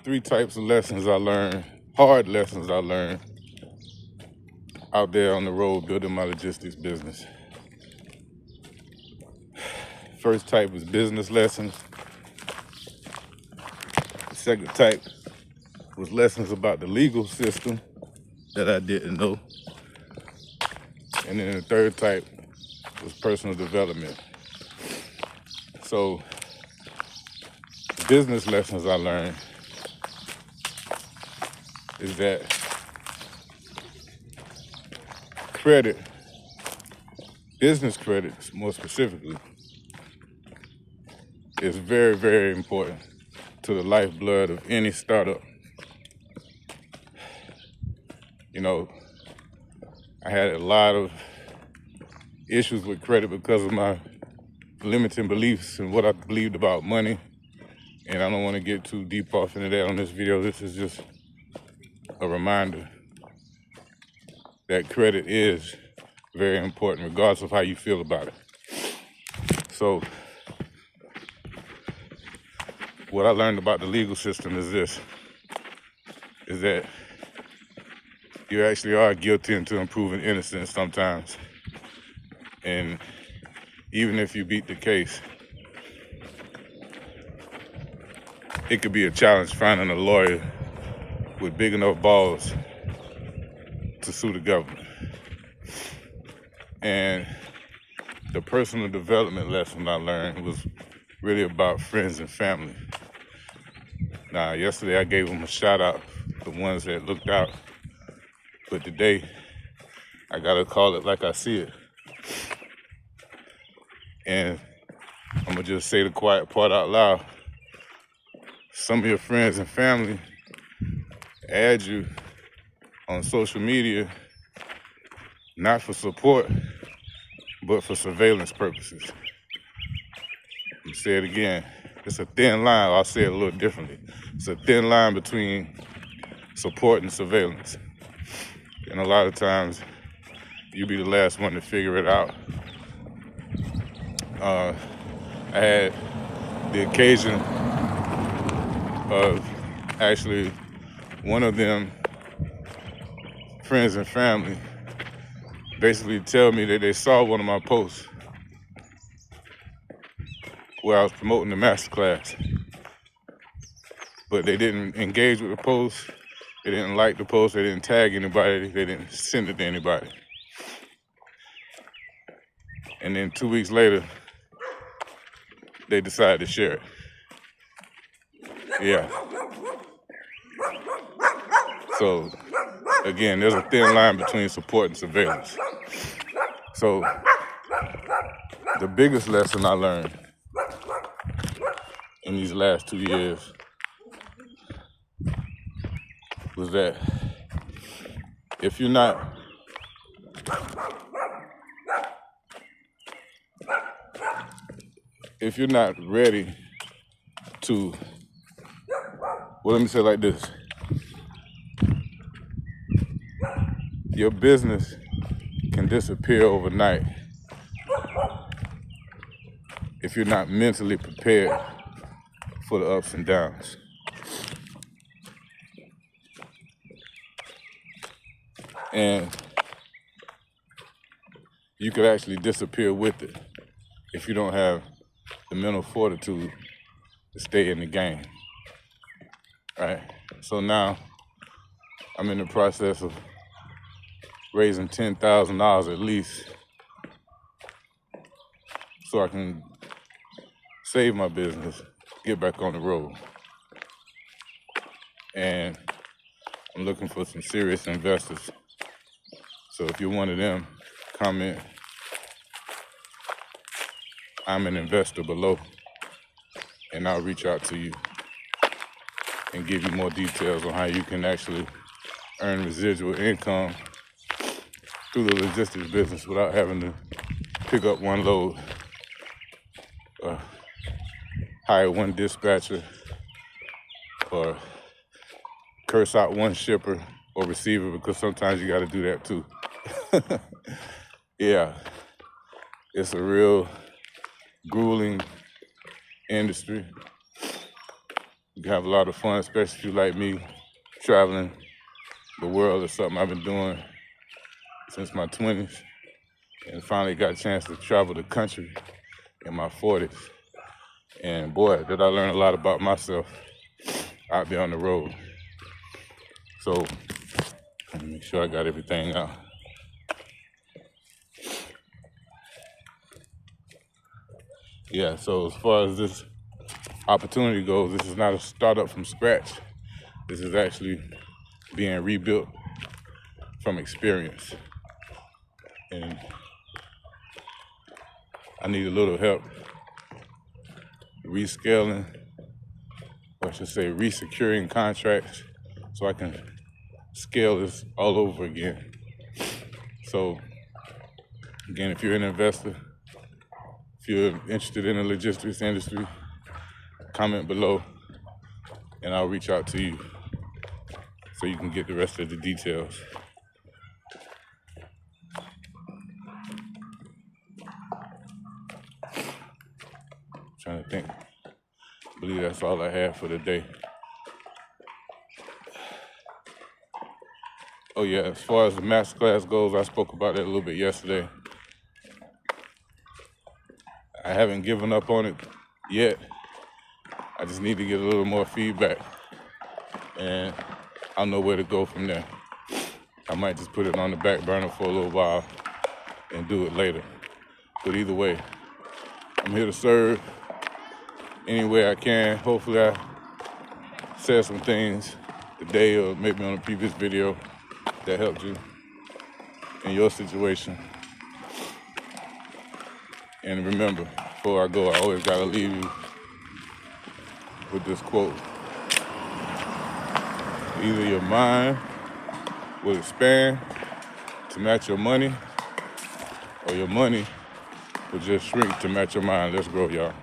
three types of lessons I learned, hard lessons I learned out there on the road building my logistics business. First type was business lessons. The second type was lessons about the legal system that I didn't know. And then the third type was personal development. So, business lessons I learned is that credit, business credit more specifically, is very, very important to the lifeblood of any startup. You know, I had a lot of issues with credit because of my limiting beliefs and what I believed about money. And I don't want to get too deep off into that on this video. This is just a reminder that credit is very important regardless of how you feel about it. So what I learned about the legal system is this, is that you actually are guilty until proven innocent sometimes. And even if you beat the case, it could be a challenge finding a lawyer with big enough balls to sue the government. And the personal development lesson I learned was really about friends and family. Now, yesterday I gave them a shout out, the ones that looked out, but today I gotta call it like I see it. And I'm gonna just say the quiet part out loud. Some of your friends and family add you on social media, not for support, but for surveillance purposes. I'll say it again. It's a thin line. I'll say it a little differently. It's a thin line between support and surveillance. And a lot of times, you'll be the last one to figure it out. I had the occasion of actually one of them, friends and family, basically tell me that they saw one of my posts where I was promoting the masterclass, but they didn't engage with the post, they didn't like the post, they didn't tag anybody, they didn't send it to anybody. And then 2 weeks later, they decided to share it. Yeah. So, again, there's a thin line between support and surveillance. So, the biggest lesson I learned in these last 2 years was that if you're not ready to, well, let me say it like this. Your business can disappear overnight if you're not mentally prepared for the ups and downs. And you could actually disappear with it if you don't have the mental fortitude to stay in the game, right? So now I'm in the process of raising $10,000 at least so I can save my business, get back on the road. And I'm looking for some serious investors. So if you're one of them, comment, I'm an investor below, and I'll reach out to you and give you more details on how you can actually earn residual income through the logistics business without having to pick up one load, hire one dispatcher, or curse out one shipper or receiver, because sometimes you got to do that too. Yeah, it's a real grueling industry. You can have a lot of fun, especially if you like me. Traveling the world is something I've been doing since my 20s, and finally got a chance to travel the country in my 40s. And boy, did I learn a lot about myself out there on the road. So let me make sure I got everything out. Yeah, so as far as this opportunity goes, this is not a startup from scratch. This is actually being rebuilt from experience. And I need a little help rescaling, or I should say resecuring contracts, so I can scale this all over again. So again, if you're an investor, if you're interested in the logistics industry, comment below and I'll reach out to you so you can get the rest of the details. Trying to think. I believe that's all I have for today. Oh yeah, as far as the masterclass goes, I spoke about that a little bit yesterday. I haven't given up on it yet. I just need to get a little more feedback, and I'll know where to go from there. I might just put it on the back burner for a little while and do it later. But either way, I'm here to serve any way I can. Hopefully I said some things today or maybe on a previous video that helped you in your situation. And remember, before I go, I always gotta leave you with this quote. Either your mind will expand to match your money, or your money will just shrink to match your mind. Let's grow, y'all.